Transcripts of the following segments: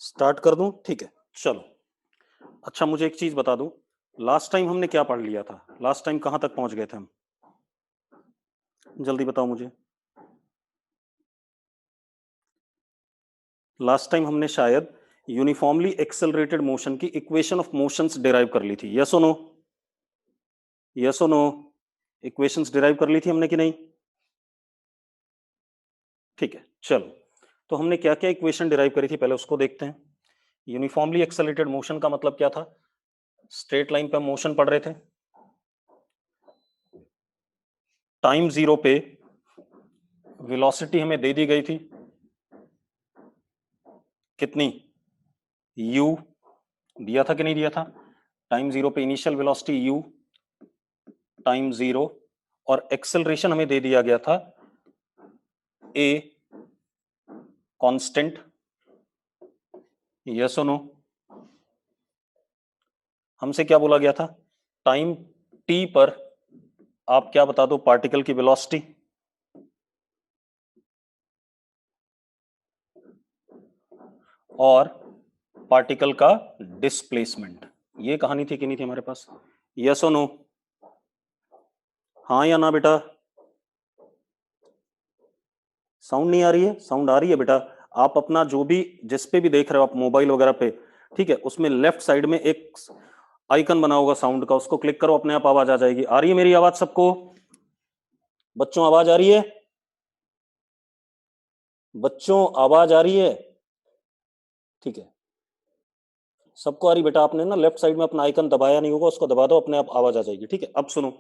Start कर दूं? ठीक है, चलो। अच्छा, मुझे एक चीज बता दूं, लास्ट टाइम हमने क्या पढ़ लिया था? लास्ट टाइम कहां तक पहुंच गए थे हम? जल्दी बताओ मुझे। लास्ट टाइम हमने शायद यूनिफॉर्मली एक्सेलरेटेड मोशन की इक्वेशन ऑफ मोशंस डिराइव कर ली थी। यस और नो? यस और नो? इक्वेशंस डिराइव कर ली थी हमने कि नहीं? ठीक है, चलो। तो हमने क्या क्या इक्वेशन डिराइव करी थी, पहले उसको देखते हैं। यूनिफॉर्मली एक्सेलरेटेड मोशन का मतलब क्या था? स्ट्रेट लाइन पे मोशन पढ़ रहे थे। टाइम जीरो पे वेलोसिटी हमें दे दी गई थी कितनी? u दिया था कि नहीं दिया था? टाइम जीरो पे initial velocity u time zero, और एक्सेलरेशन हमें दे दिया गया था a कांस्टेंट। यस और नो? हमसे क्या बोला गया था? टाइम t पर आप क्या बता दो पार्टिकल की वेलोसिटी? और पार्टिकल का डिस्प्लेसमेंट। ये कहानी थी कि नहीं थी हमारे पास? यस और नो? हाँ या ना बेटा? साउंड नहीं आ रही है? साउंड आ रही है बेटा। आप अपना जो भी, जिस पे भी देख रहे हो आप मोबाइल वगैरह पे, ठीक है, उसमें लेफ्ट साइड में एक आइकन बना होगा साउंड का, उसको क्लिक करो, अपने आप आवाज आ जाएगी। आ रही है मेरी आवाज सबको? बच्चों आवाज आ रही है? बच्चों आवाज आ रही है? ठीक है, सबको आ रही बेटा। आपने ना लेफ्ट साइड में अपना आइकन दबाया नहीं होगा, उसको दबा दो, अपने आप आवाज आ जाएगी। ठीक है, अब सुनो,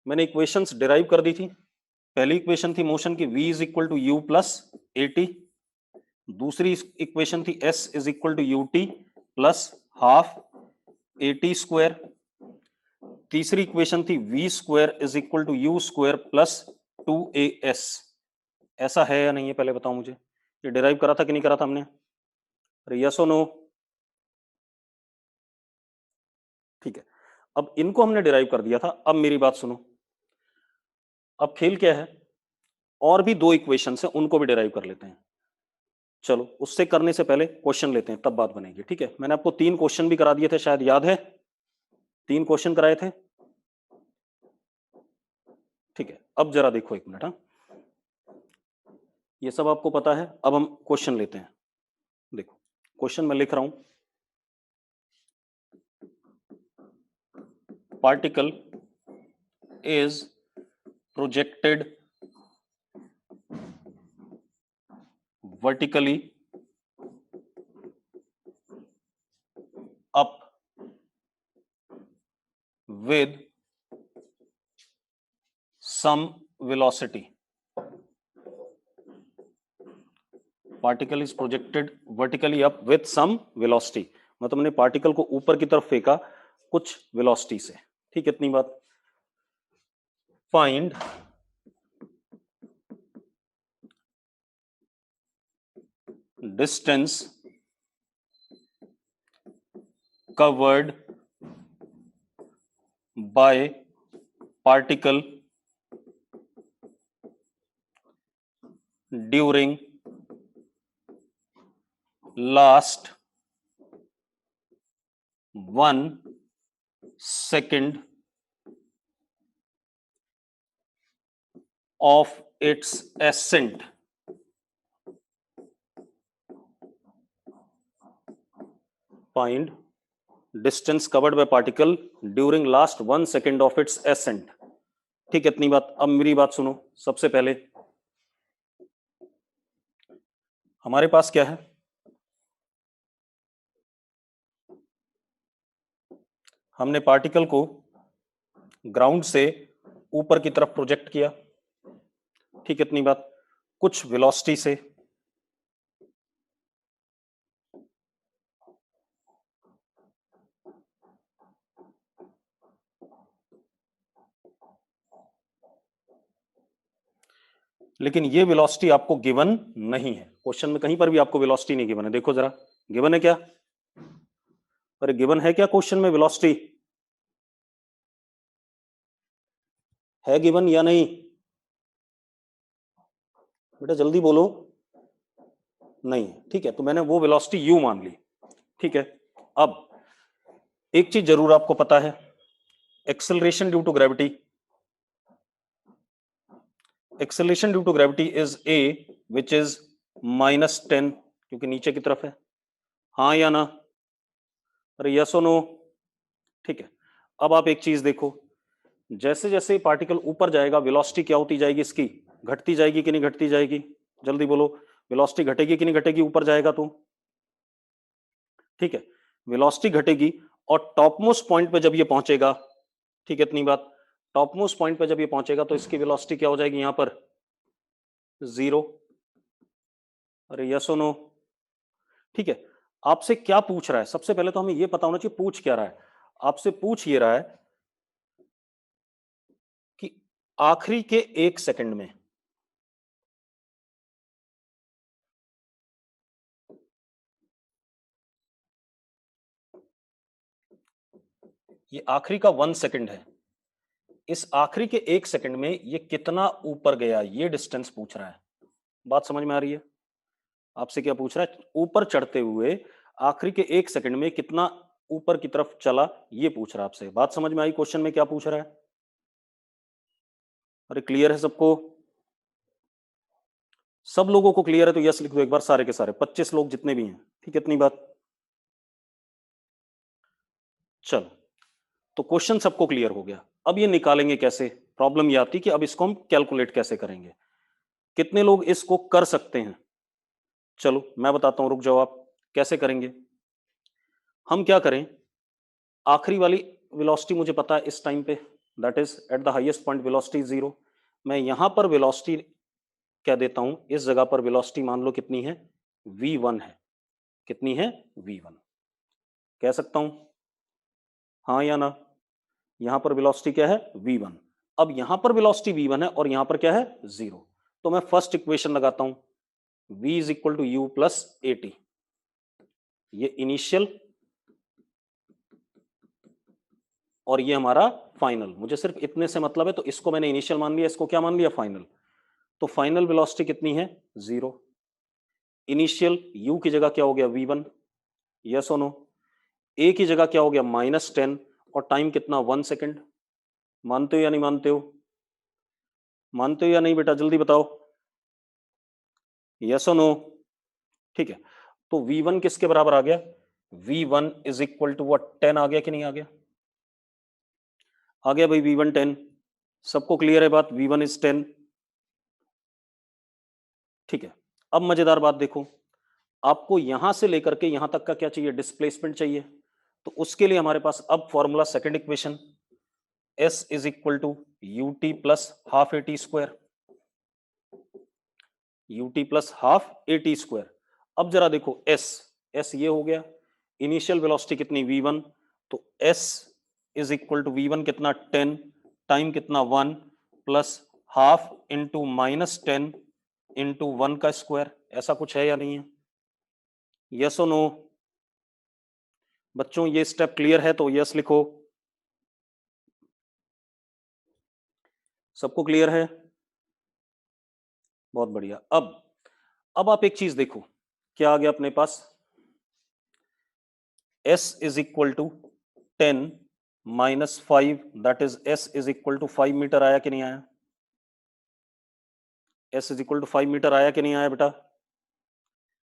मैंने इक्वेशंस डिराइव कर दी थी। पहली इक्वेशन थी मोशन की v is equal to you plus A T. दूसरी इक्वेशन थी s is equal to U T plus half A T square. तीसरी इक्वेशन थी v square is equal to you square plus two A S. ऐसा है या नहीं है पहले बताओ मुझे? ये डिराइव करा था कि नहीं करा था हमने? अरे यस और नो? ठीक है, अब इनको हमने डिराइव कर दिया था। अब मेरी बात सुनो, अब खेल क्या है, और भी दो इक्वेशन है, उनको भी डिराइव कर लेते हैं। चलो, उससे करने से पहले क्वेश्चन लेते हैं, तब बात बनेगी। ठीक है, मैंने आपको 3 क्वेश्चन भी करा दिए थे, शायद याद है? 3 क्वेश्चन कराए थे। ठीक है, अब जरा देखो एक मिनट। हाँ, ये सब आपको पता है, अब हम क्वेश्चन लेते हैं। देखो, क्वेश्चन मैं लिख रहा हूं, particle is projected vertically up with some velocity. Particle is projected vertically up with some velocity, मतलब हमने पार्टिकल को ऊपर की तरफ फेंका कुछ वेलोसिटी से। ठीक है, इतनी बात। Find distance covered by particle during last 1 second of its ascent. Find distance covered by particle during last 1 second of its ascent. ठीक है, इतनी बात। अब मेरी बात सुनो, सबसे पहले हमारे पास क्या है? हमने पार्टिकल को ग्राउंड से ऊपर की तरफ प्रोजेक्ट किया। ठीक है, इतनी बात। कुछ वेलोसिटी से, लेकिन ये वेलोसिटी आपको गिवन नहीं है। क्वेश्चन में कहीं पर भी आपको वेलोसिटी नहीं गिवन है। देखो जरा, गिवन है क्या? अरे गिवन है क्या क्वेश्चन में वेलोसिटी? है गिवन या नहीं? बेटा जल्दी बोलो। नहीं है, ठीक है। तो मैंने वो वेलोसिटी u मान ली, ठीक है। अब एक चीज जरूर आपको पता है, acceleration due to gravity, acceleration due to gravity is a which is -10, क्योंकि नीचे की तरफ है। हाँ या ना? अरे यस और नो? ठीक है। अब आप एक चीज देखो, जैसे जैसे पार्टिकल ऊपर जाएगा वेलोसिटी क्या होती जाएगी इसकी, घटती जाएगी कि नहीं घटती जाएगी? जल्दी बोलो, वेलोसिटी घटेगी कि नहीं घटेगी ऊपर जाएगा तो? ठीक है, वेलोसिटी घटेगी और टॉप मोस्ट पॉइंट पे जब ये पहुंचेगा, ठीक है, इतनी बात, टॉप मोस्ट पॉइंट पे जब ये पहुंचेगा तो इसकी वेलोसिटी क्या हो जाएगी यहां पर? 0। अरे यस और नो? ठीक है। आपसे क्या पूछ रहा है, सबसे पहले तो हमें ये पता होना चाहिए पूछ क्या रहा है। आपसे पूछ ये रहा है कि आखिरी के 1 सेकंड में, ये आखिरी का 1 सेकंड है, इस आखिरी के 1 सेकंड में ये कितना ऊपर गया, ये डिस्टेंस पूछ रहा है। बात समझ में आ रही है? आपसे क्या पूछ रहा है, ऊपर चढ़ते हुए आखिरी के 1 सेकंड में कितना ऊपर की तरफ चला, ये पूछ रहा है आपसे। बात समझ में आई क्वेश्चन में क्या पूछ रहा है? अरे क्लियर है सबको? सब लोगों को क्लियर है तो यस लिख दो एक बार, सारे के सारे 25 लोग जितने भी हैं, ठीक है, इतनी बात। चलो, तो क्वेश्चन सबको क्लियर हो गया। अब ये निकालेंगे कैसे? प्रॉब्लम ये आती कि अब इसको हम कैलकुलेट कैसे करेंगे। कितने लोग इसको कर सकते हैं? चलो मैं बताता हूं, रुक जाओ आप। कैसे करेंगे? हम क्या करें, आखिरी वाली वेलोसिटी मुझे पता है इस टाइम पे, that is at the highest point velocity 0। मैं यहां पर वेलोसिटी क्या देता हूं, इस जगह पर वेलोसिटी मान लो कितनी है, v1 है। कितनी है? v1 कह सकता हूं, हाँ या ना? यहां पर वेलोसिटी क्या है? v1। अब यहां पर वेलोसिटी v1 है और यहां पर क्या है? 0। तो मैं फर्स्ट इक्वेशन लगाता हूं, v is equal to you plus A T. ये इनिशियल और ये हमारा फाइनल, मुझे सिर्फ इतने से मतलब है, तो इसको मैंने इनिशियल मान लिया, इसको क्या मान लिया? फाइनल। तो फाइनल वेलोसिटी कितनी है? 0। इनिशियल u की जगह क्या हो गया? v1। यस और नो? a की जगह क्या हो गया? -10 और टाइम कितना? 1 सेकेंड। मानते हो या नहीं मानते हो? मानते हो या नहीं बेटा, जल्दी बताओ, यस और नो? ठीक है, तो v1 किसके बराबर आ गया? v1 is equal to what? 10 आ गया कि नहीं आ गया? आ गया भाई, v1 10। सबको क्लियर है बात? v1 is 10। ठीक है। अब मजेदार बात देखो, आपको यहां से लेकर के यहां तक का क्या चाहिए? डिस्प्लेसमेंट चाहिए। तो उसके लिए हमारे पास अब formula, second equation, s is equal to U T plus half A T square, U T plus half A T square. अब जरा देखो, s ये हो गया, इनिशियल वेलोसिटी कितनी? v1। तो s is equal to v1 कितना? 10, टाइम कितना? 1 प्लस हाफ इंटू -10 इंटू 1 का स्क्वायर। ऐसा कुछ है या नहीं है? यस और नो? बच्चों ये स्टेप क्लियर है तो यस लिखो। सबको क्लियर है? बहुत बढ़िया। अब आप एक चीज देखो, क्या आ गया अपने पास? s is equal to 10 -5, that is s is equal to 5 metre. आया कि नहीं आया? s is equal to 5 metre आया कि नहीं आया बेटा?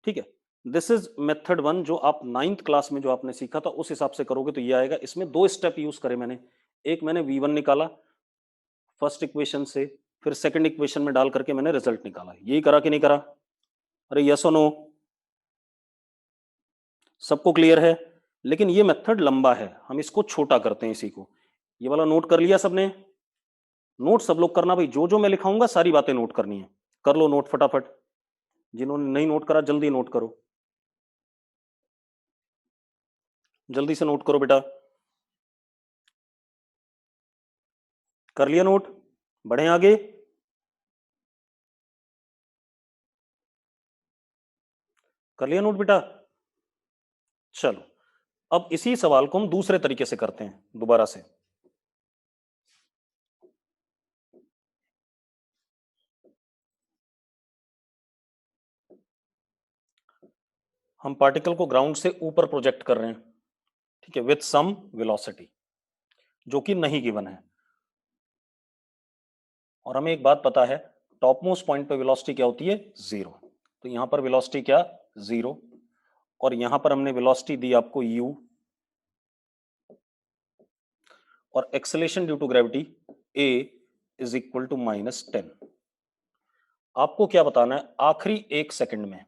ठीक है, दिस इज मेथड 1, जो आप 9th क्लास में जो आपने सीखा था उस हिसाब से करोगे तो ये आएगा। इसमें 2 स्टेप यूज करे मैंने, एक मैंने v1 निकाला फर्स्ट इक्वेशन से, फिर सेकंड इक्वेशन में डाल करके मैंने रिजल्ट निकाला। यही करा कि नहीं करा? अरे यस और नो? सबको क्लियर है? लेकिन ये मेथड लंबा है, हम इसको छोटा करते हैं इसी को। ये वाला नोट कर लिया सबने? नोट सब लोग करना भाई, जो जो मैं लिखाऊंगा सारी बातें नोट करनी है। कर लो नोट फटाफट, जिन्होंने नहीं नोट करा जल्दी नोट करो, जल्दी से नोट करो बेटा। कर लिया नोट? बढ़े आगे? कर लिया नोट बेटा? चलो, अब इसी सवाल को हम दूसरे तरीके से करते हैं दोबारा से। हम पार्टिकल को ग्राउंड से ऊपर प्रोजेक्ट कर रहे हैं, ठीक है, विथ सम वेलोसिटी जो कि नहीं गिवन है, और हमें एक बात पता है टॉप मोस्ट पॉइंट पे वेलोसिटी क्या होती है, 0। तो यहां पर वेलोसिटी क्या, 0, और यहां पर हमने वेलोसिटी दी आपको u, और acceleration due to gravity a is equal to -10। आपको क्या बताना है, आखिरी 1 सेकंड में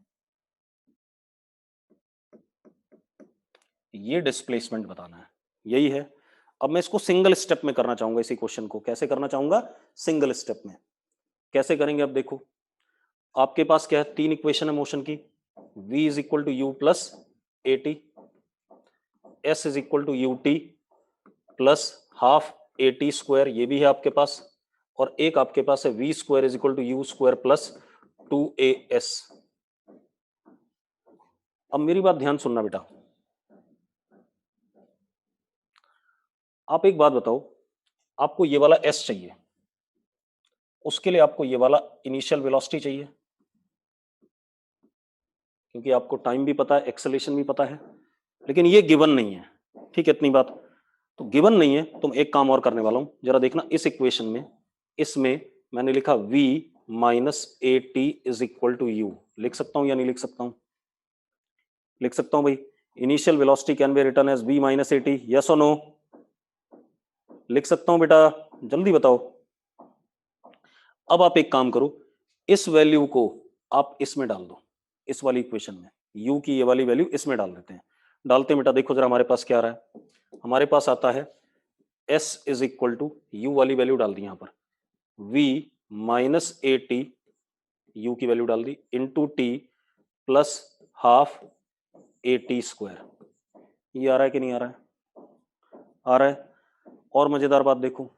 ये डिस्प्लेसमेंट बताना है, यही है। अब मैं इसको सिंगल स्टेप में करना चाहूंगा, इसी क्वेश्चन को कैसे करना चाहूंगा, सिंगल स्टेप में। कैसे करेंगे, अब देखो आपके पास क्या है, 3 इक्वेशन है मोशन की, v is equal to you plus A t, s is equal to U T plus half A T square, ये भी है आपके पास, और एक आपके पास है v square is equal to you square plus 2as। अब मेरी बात ध्यान सुनना बेटा, आप एक बात बताओ, आपको ये वाला s चाहिए, उसके लिए आपको ये वाला इनिशियल वेलोसिटी चाहिए, क्योंकि आपको टाइम भी पता है, एक्सेलेरेशन भी पता है, लेकिन ये गिवन नहीं है, ठीक है, इतनी बात। तो गिवन नहीं है तो मैं एक काम और करने वाला हूं, जरा देखना इस इक्वेशन में, इसमें मैंने लिखा v minus a t is equal to u, लिख सकता हूं या नहीं लिख सकता हूं, लिख सकता हूं भाई, initial velocity can be written as v minus a t, yes और नो, लिख सकता हूं बेटा, जल्दी बताओ। अब आप एक काम करो, इस वैल्यू को आप इसमें डाल दो, इस वाली इक्वेशन में, u की ये वाली वैल्यू इसमें डाल देते हैं। डालते हैं बेटा, देखो जरा हमारे पास क्या आ रहा है, हमारे पास आता है s is equal to u वाली वैल्यू डाल दी यहां पर, v minus a t, u की वैल्यू डाल दी, into t plus half A T square. ये आ रहा है कि नहीं आ रहा है, आ रहा है। और मजेदार बात देखो,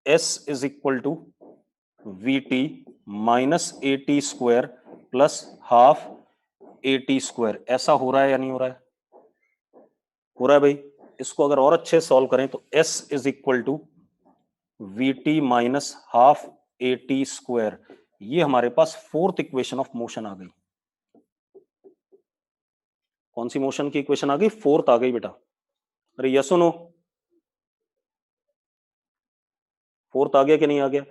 s is equal to v t minus a T square plus half A T square, ऐसा हो रहा है या नहीं हो रहा है, हो रहा है भाई। इसको अगर और अच्छे सॉल्व करें तो s is equal to v t minus half A T square, ये हमारे पास फोर्थ इक्वेशन ऑफ मोशन आ गई। कौन सी मोशन की इक्वेशन आ गई, फोर्थ आ गई बेटा, अरे यस नो, फोर्थ आ गया कि नहीं आ गया।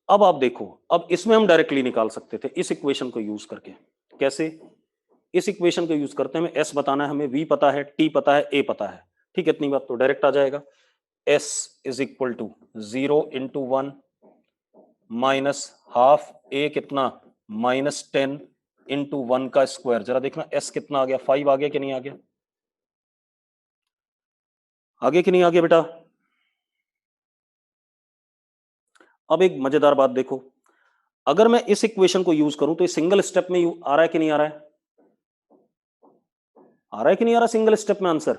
अब आप देखो, अब इसमें हम डायरेक्टली निकाल सकते थे इस इक्वेशन को यूज करके, कैसे, इस इक्वेशन को यूज करते हैं, हमें s बताना है, हमें v पता है, t पता है, a पता है, ठीक है, इतनी बात तो डायरेक्ट आ जाएगा, s is equal to 0 into 1 minus half a कितना, -10 इंटू 1 का स्क्वायर, जरा देखना s कितना आ गया, 5 आ गया कि नहीं आ गया, आगे कि नहीं आ गया बेटा। अब एक मजेदार बात देखो, अगर मैं इस इक्वेशन को यूज करूं तो ये सिंगल स्टेप में आ रहा है कि नहीं आ रहा है, आ रहा है कि नहीं आ रहा सिंगल स्टेप में आंसर,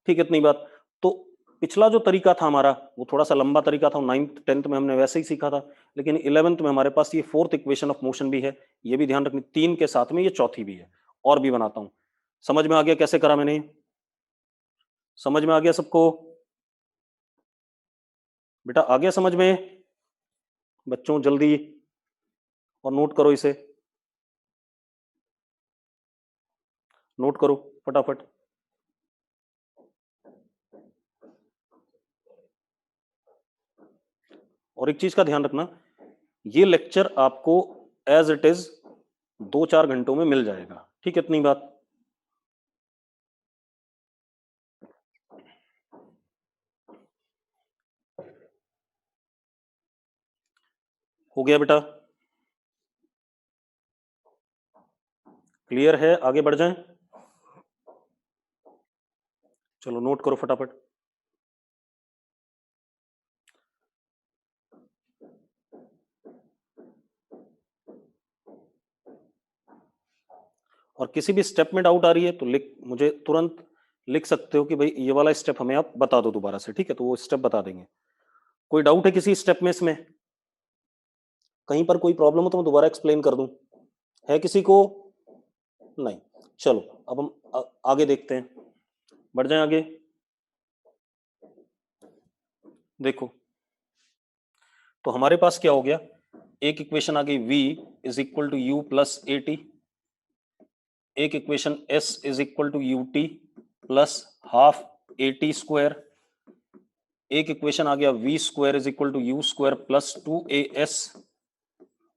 ठीक है, इतनी बात। तो पिछला जो तरीका था हमारा वो थोड़ा सा लंबा तरीका था, 9th 10th में हमने वैसे ही सीखा था, लेकिन 11th में हमारे पास ये फोर्थ इक्वेशन ऑफ मोशन भी है, ये भी ध्यान रखनी, 3 के साथ में ये चौथी भी है, और भी बनाता हूं। समझ में आ गया कैसे करा मैंने, समझ में आ गया सबको बेटा, आ गया समझ में बच्चों, जल्दी, और नोट करो इसे, नोट करो फटाफट। और एक चीज का ध्यान रखना, ये लेक्चर आपको एज इट इज 2-4 घंटों में मिल जाएगा, ठीक है, इतनी बात। हो गया बेटा, क्लियर है, आगे बढ़ जाएं, चलो नोट करो फटाफट। और किसी भी स्टेप में डाउट आ रही है तो मुझे तुरंत लिख सकते हो कि भाई ये वाला स्टेप हमें आप बता दो दोबारा से, ठीक है, तो वो स्टेप बता देंगे। कोई डाउट है किसी स्टेप में, इसमें कहीं पर कोई प्रॉब्लम हो तो मैं दोबारा एक्सप्लेन कर दूं, है किसी को, नहीं, चलो अब हम आगे देखते हैं, बढ़ जाएं आगे। देखो तो हमारे पास क्या हो गया, एक इक्वेशन आ गई v is equal to you plus A t, एक equation s is equal to U T plus half A T square, एक इक्वेशन आ गया v square is equal to you square plus 2as,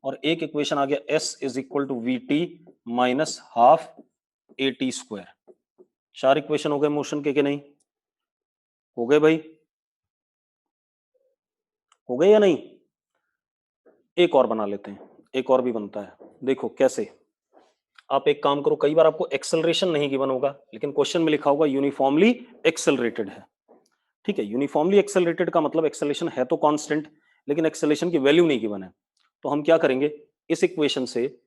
और एक equation आ गया s is equal to v t minus half A T square. चार equation हो गए मोशन के कि नहीं? हो गए भाई? हो गए या नहीं? एक और बना लेते हैं, एक और भी बनता है। देखो कैसे, आप एक काम करो, कई बार आपको एक्सेलरेशन नहीं गिवन होगा लेकिन क्वेश्चन में लिखा होगा यूनिफॉर्मली एक्सेलरेटेड है। ठीक है, यूनिफॉर्मली एक्सेलरेटेड का मतलब एक्सेलरेशन है तो कांस्टेंट लेकिन एक्सेलरेशन की वैल्यू नहीं गिवन है। तो हम क्या करेंगे, इस इक्वेशन से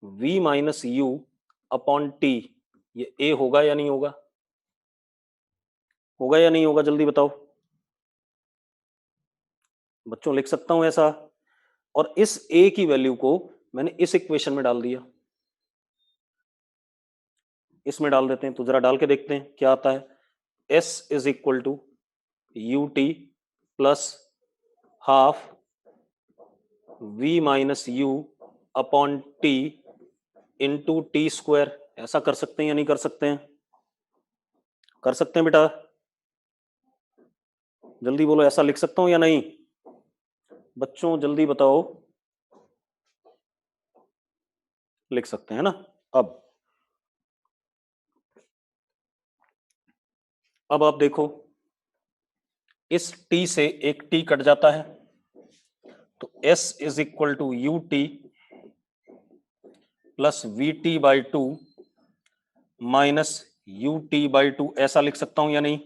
v minus u upon T, ये a होगा या नहीं होगा? होगा या नहीं होगा, जल्दी बताओ बच्चों। लिख सकता हूं ऐसा, और इस a की वैल्यू को मैंने इस इक्वेशन में डाल दिया, इसमें डाल देते हैं। तो जरा डाल के देखते हैं क्या आता है। s is equal to U T plus half v minus u upon t into t square. ऐसा कर सकते हैं या नहीं कर सकते हैं? कर सकते हैं बेटा, जल्दी बोलो, ऐसा लिख सकता हूं या नहीं? बच्चों जल्दी बताओ। लिख सकते हैं ना। अब आप देखो, इस t से एक t कट जाता है, तो s is equal to U T plus v t by two minus u t by two. ऐसा लिख सकता हूं या नहीं?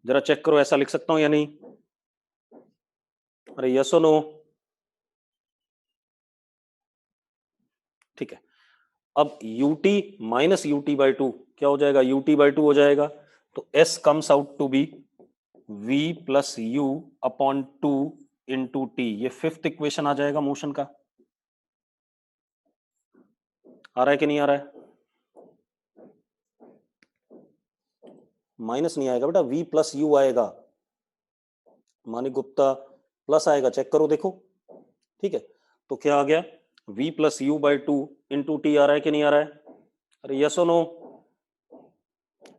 जरा चेक करो, ऐसा लिख सकता हूं या नहीं? अरे यस और नो? ठीक है, अब ut minus u t by to क्या हो जाएगा? ut बाई टू हो जाएगा। तो s comes out to be v plus u upon two into t. ये फिफ्थ इक्वेशन आ जाएगा मोशन का। आ रहा है कि नहीं आ रहा है? माइनस नहीं आएगा बेटा, v प्लस यू आएगा। मानिक गुप्ता प्लस आएगा, चेक करो देखो। ठीक है, तो क्या आ गया? v plus u by two into t आ रहा है कि नहीं आ रहा है? अरे यस और नो?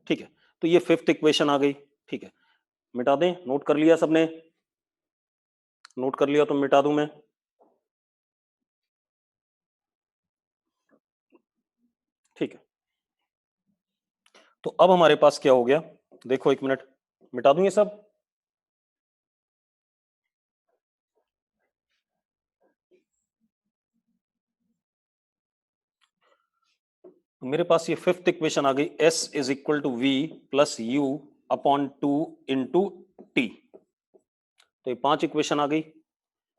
ठीक है, तो ये फिफ्थ इक्वेशन आ गई। ठीक है, मिटा दें? नोट कर लिया सबने? नोट कर लिया तो मिटा दूं मैं? ठीक है, तो अब हमारे पास क्या हो गया, देखो एक मिनट, मिटा दूं ये सब? मेरे पास ये फिफ्थ इक्वेशन आ गई, s is equal to v plus u upon two into T. तो ये पांच इक्वेशन आ गई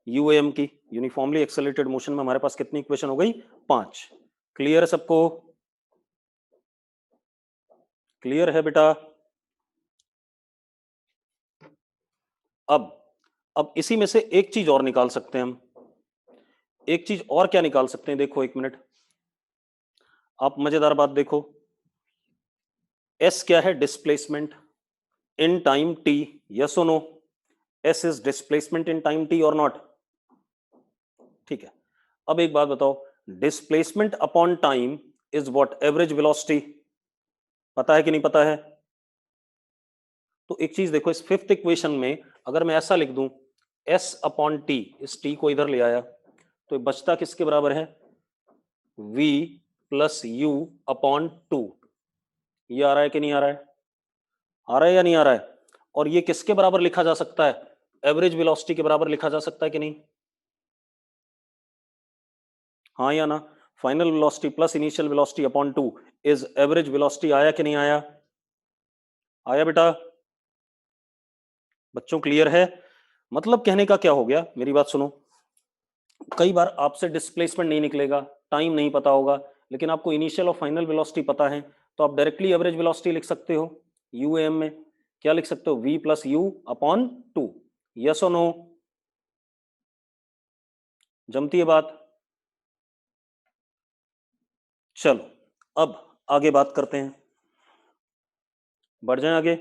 यूएम की। यूनिफॉर्मली एक्सेलरेटेड मोशन में हमारे पास कितनी इक्वेशन हो गई? पांच। क्लियर है सबको? क्लियर है बेटा? अब अब इसी में से एक चीज और निकाल सकते हैं हम। एक चीज और क्या निकाल सकते हैं, देखो एक मिनट, आप मजेदार बात देखो। s क्या है? Displacement in time t, yes और no? s is displacement in time t और नॉट? ठीक है, अब एक बात बताओ, displacement upon time is what? Average velocity. पता है कि नहीं पता है? तो एक चीज देखो, इस फिफ्थ इक्वेशन में अगर मैं ऐसा लिख दूं s अपॉन टी, इस t को इधर ले आया, तो ये बचता किसके बराबर है? v plus u upon to. ये आ रहा है कि नहीं आ रहा है? आ रहा है या नहीं आ रहा है? और ये किसके बराबर लिखा जा सकता है? एवरेज वेलोसिटी के बराबर लिखा जा सकता है कि नहीं? हाँ या ना? Final velocity plus initial velocity upon two is average velocity. आया कि नहीं आया? आया बेटा? बच्चों क्लियर है? मतलब कहने का क्या हो गया, मेरी बात सुनो, कई बार आपसे डिस्प्लेसमेंट नहीं निकलेगा, टाइम नहीं पता होगा, लेकिन आपको इनिशियल और फाइनल वेलोसिटी पता है, तो आप डायरेक्टली एवरेज वेलोसिटी लिख सकते हो यूएम में। क्या लिख सकते हो? v plus u upon to. Yes और नो? जमती है बात? चलो अब आगे बात करते हैं, बढ़ जाएं आगे।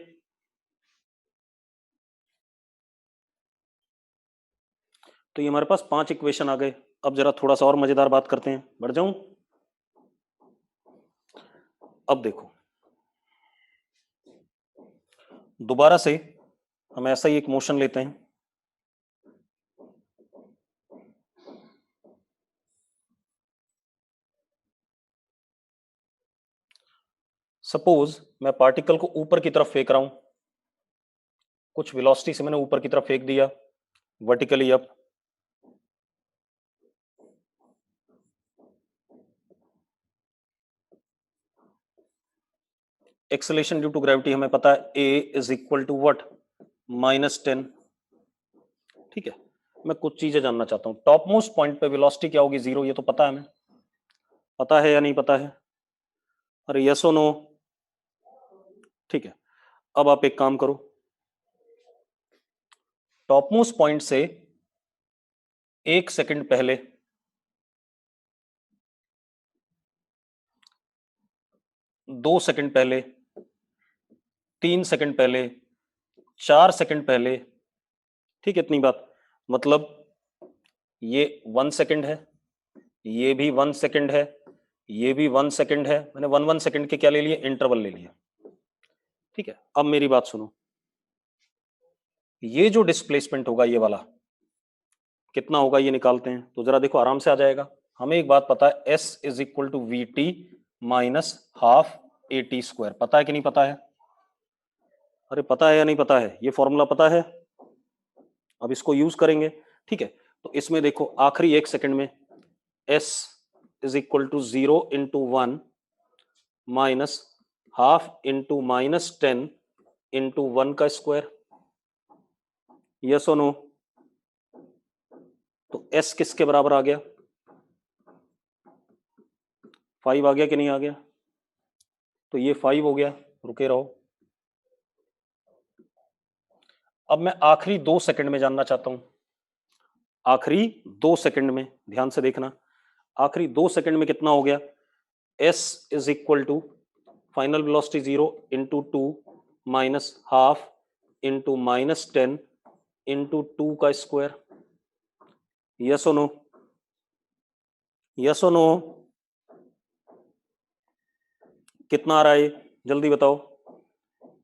तो ये हमारे पास पांच इक्वेशन आ गए। अब जरा थोड़ा सा और मजेदार बात करते हैं, बढ़ जाऊं? अब देखो, दोबारा से हम ऐसा ही एक मोशन लेते हैं। सपोज मैं पार्टिकल को ऊपर की तरफ फेंक रहा हूं, कुछ वेलोसिटी से मैंने ऊपर की तरफ फेंक दिया, vertically up. Acceleration due to gravity हमें पता है a is equal to what, -10। ठीक है, मैं कुछ चीजें जानना चाहता हूं। टॉप मोस्ट पॉइंट पे वेलोसिटी क्या होगी? 0। ये तो पता है हमें, पता है या नहीं पता है? अरे यस और नो? ठीक है, अब आप एक काम करो, टॉप मोस्ट पॉइंट से 1 सेकंड पहले, 2 सेकंड पहले, 3 सेकंड पहले, 4 सेकंड पहले, ठीक है, इतनी बात। मतलब ये 1 सेकंड है, ये भी 1 सेकंड है, ये भी 1 सेकंड है। मैंने 1 सेकंड के क्या ले लिए? इंटरवल ले लिया। ठीक है, अब मेरी बात सुनो, ये जो डिस्प्लेसमेंट होगा ये वाला कितना होगा ये निकालते हैं, तो जरा देखो आराम से आ जाएगा। हमें एक बात पता है, S is equal to v t minus half A T square. पता है कि नहीं पता है? अरे पता है या नहीं पता है? ये फॉर्मूला पता है, अब इसको यूज करेंगे। ठीक है, तो इसमें देखो आखिरी 1 सेकंड में S is equal to 0 into 1 minus half into -10 into 1 का स्क्वायर। यस और नो? तो S किसके बराबर आ गया? 5 आ गया कि नहीं आ गया? तो ये 5 हो गया, रुके रहो। अब मैं आखिरी 2 सेकंड में जानना चाहता हूं, आखिरी 2 सेकंड में, ध्यान से देखना, आखिरी 2 सेकंड में कितना हो गया? S is equal to final velocity 0 into 2 minus half into -10 into 2 का स्क्वायर। यस और नो? यस और नो? कितना आ रहा है ये? जल्दी बताओ,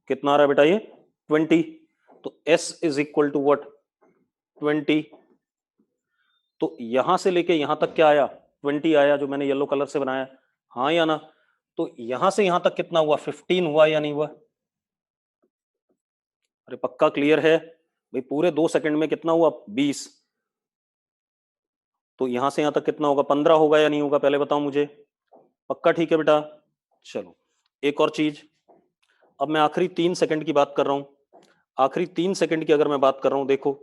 कितना आ रहा है बेटा ये? 20। तो S is equal to what? 20। तो यहां से लेके यहां तक क्या आया? 20 आया, जो मैंने येलो कलर से बनाया, हाँ या ना? तो यहां से यहां तक कितना हुआ? 15 हुआ या नहीं हुआ? अरे पक्का क्लियर है भाई? पूरे 2 सेकंड में कितना हुआ? 20। तो यहां से यहां तक कितना होगा? 15 होगा या नहीं होगा? पहले बताओ मुझे। पक्का ठीक है बेटा? चलो एक और चीज, अब मैं आखिरी 3 सेकंड की बात कर रहा हूं। आखिरी 3 सेकंड की अगर मैं बात कर रहा हूं, देखो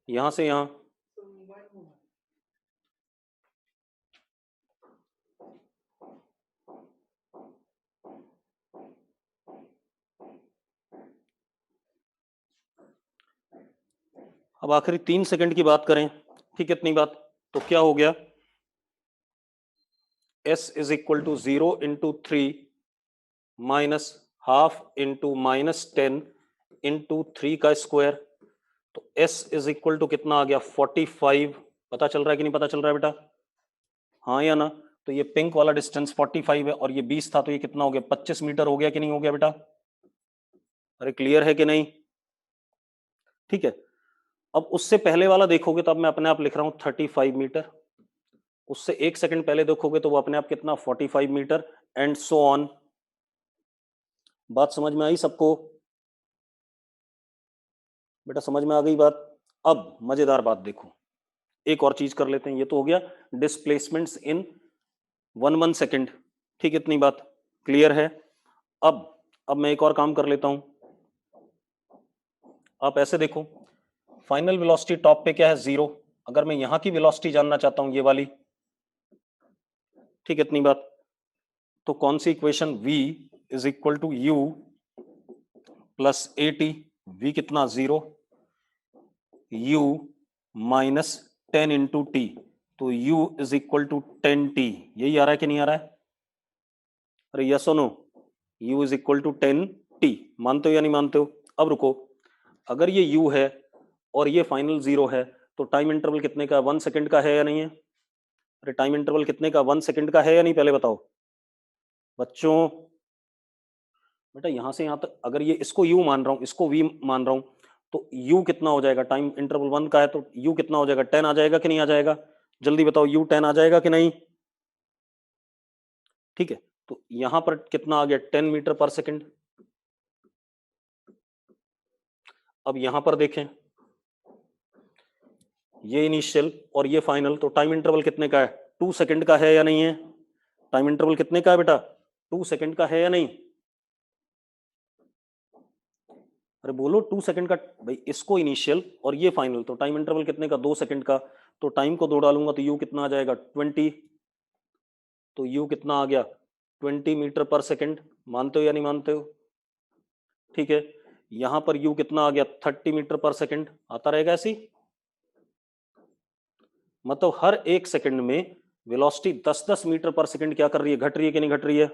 यहां से यहां, अब आखिरी 3 सेकंड की बात करें, ठीक है, इतनी बात, तो क्या हो गया? S is equal to 0 into 3 minus half into -10 into 3 का स्क्वायर। तो S इज इक्वल टू कितना आ गया? 45। पता चल रहा है कि नहीं पता चल रहा है बेटा? हाँ या ना? तो ये पिंक वाला डिस्टेंस 45 है और ये 20 था, तो ये कितना हो गया? 25 मीटर हो गया कि नहीं हो गया बेटा? अरे क्लियर है कि नहीं? ठीक है, अब उससे पहले वाला देखोगे तो अब मैं अपने आप लिख रहा हूं 35 मीटर। उससे 1 सेकंड पहले देखोगे तो वो अपने आप कितना? 45 मीटर, एंड सो ऑन। बात समझ में आई सबको? बेटा समझ में आ गई बात? अब मजेदार बात देखो, एक और चीज कर लेते हैं। ये तो हो गया डिस्प्लेसमेंट्स इन 1 सेकंड। ठीक, इतनी बात क्लियर है? अब मैं एक और काम कर लेता हूं। आप ऐसे देखो, फाइनल वेलोसिटी टॉप पे क्या है? 0। अगर मैं यहां की वेलोसिटी जानना चाहता हूं, ये वाली, ठीक है, इतनी बात, तो कौन सी equation? V is equal to you plus A t. V कितना? 0। u माइनस 10 इंटू टी, तो u is equal to 10t। यही आ रहा है कि नहीं आ रहा है? अरे यस और no? u is equal to 10t। मानते हो या नहीं मानते हो? अब रुको, अगर ये u है और ये फाइनल 0 है, तो टाइम इंटरवल कितने का? 1 सेकंड का है या नहीं है? अरे टाइम इंटरवल कितने का, 1 सेकंड का है या नहीं, पहले बताओ बच्चों। बेटा यहां से यहां तक अगर ये इसको u मान रहा हूं, इसको v मान रहा हूं, तो u कितना हो जाएगा, टाइम इंटरवल 1 का है तो u कितना हो जाएगा, 10 आ जाएगा कि नहीं आ जाएगा, जल्दी बताओ u 10 आ जाएगा कि नहीं। ठीक है, तो यहां पर कितना आ गया, 10 मीटर पर सेकंड। अब यहां पर देखें, ये इनिशियल और ये फाइनल, तो टाइम इंटरवल कितने का है, 2 सेकंड का है या नहीं है, टाइम इंटरवल कितने का है बेटा, 2 सेकंड का है या नहीं। अरे बोलो 2 सेकंड का, भाई इसको इनिशियल और ये फाइनल, तो टाइम इंटरवल कितने का, 2 सेकंड का, तो टाइम को 2 डालूंगा तो u कितना आ जाएगा, 20, तो u कितना आ गया, 20 मीटर पर सेकंड। मानते हो या नहीं मानते हो। ठीक है, यहां पर u कितना आ गया, 30 मीटर पर सेकंड, आता रहेगा ऐसी। मतलब हर एक सेकंड में वेलोसिटी 10-10 मीटर पर सेकंड क्या कर रही है, घट रही है कि नहीं घट रही है।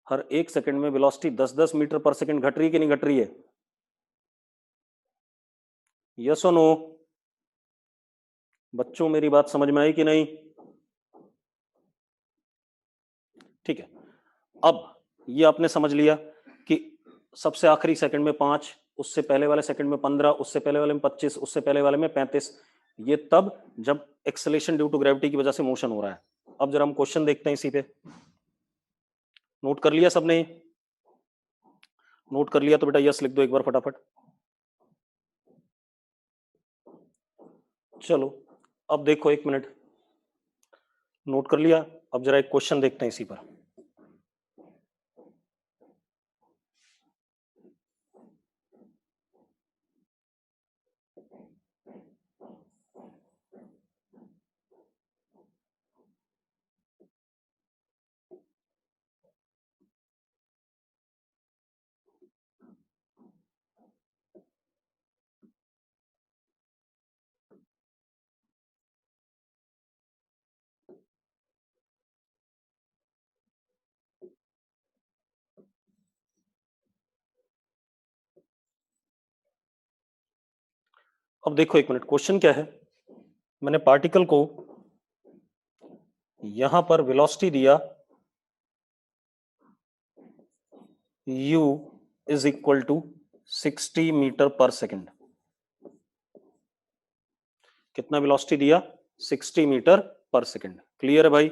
हर एक सेकंड में वेलोसिटी 10-10 मीटर पर सेकंड घट रही है कि नहीं घट रही है, यस और नो। बच्चों मेरी बात समझ में आई कि नहीं। ठीक है, अब ये आपने समझ लिया कि सबसे आखिरी सेकंड में 5, उससे पहले वाले सेकंड में 15, उससे पहले वाले में 25, उससे पहले वाले में 35, ये तब जब एक्सेलेरेशन ड्यू टू ग्रेविटी की वजह से मोशन हो रहा है। अब जरा हम क्वेश्चन देखते हैं इसी पे। नोट कर लिया सबने, नोट कर लिया तो बेटा यस लिख दो एक बार फटाफट। चलो अब देखो, एक मिनट, नोट कर लिया, अब जरा एक क्वेश्चन देखते हैं इसी पर। अब देखो एक मिनट, क्वेश्चन क्या है, मैंने पार्टिकल को यहां पर वेलोसिटी दिया u is equal to 60 metre per second. कितना वेलोसिटी दिया, 60 मीटर पर सेकंड। क्लियर है भाई।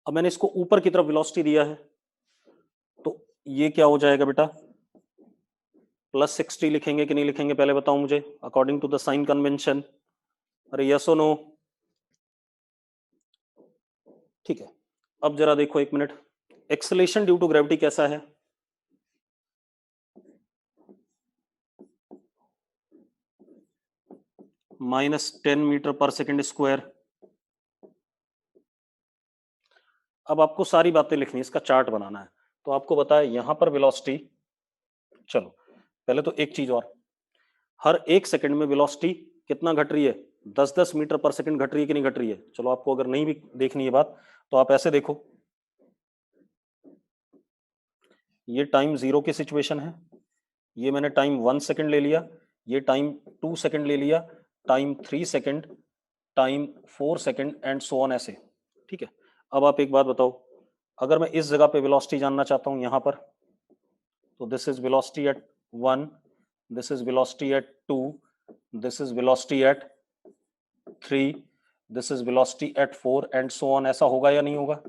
अब मैंने इसको ऊपर की तरफ वेलोसिटी दिया है, तो ये क्या हो जाएगा बेटा, +60 लिखेंगे कि नहीं लिखेंगे, पहले बताओ मुझे, according to the sign convention. अरे यस और नो। ठीक है, अब जरा देखो एक minute, acceleration due to gravity कैसा है, -10 मीटर पर सेकंड स्क्वायर। अब आपको सारी बातें लिखनी है, इसका चार्ट बनाना है, तो आपको बताया यहां पर वेलोसिटी, चलो पहले तो एक चीज और, हर एक सेकंड में वेलोसिटी कितना घट रही है, 10-10 मीटर पर सेकंड घट रही है कि नहीं घट रही है। चलो आपको अगर नहीं भी देखनी है बात तो आप ऐसे देखो, ये टाइम 0 की सिचुएशन है, ये मैंने टाइम 1 सेकंड ले लिया, ये टाइम 2 सेकंड ले लिया, time 3 second, time 4 second and so on ऐसे। ठीक है, अब आप एक बात बताओ, अगर मैं इस जगह पे वेलोसिटी जानना चाहता हूं यहां पर, तो this is velocity at 1, this is velocity at 2, this is velocity at 3, this is velocity at 4 and so on, ऐसा होगा या नहीं होगा।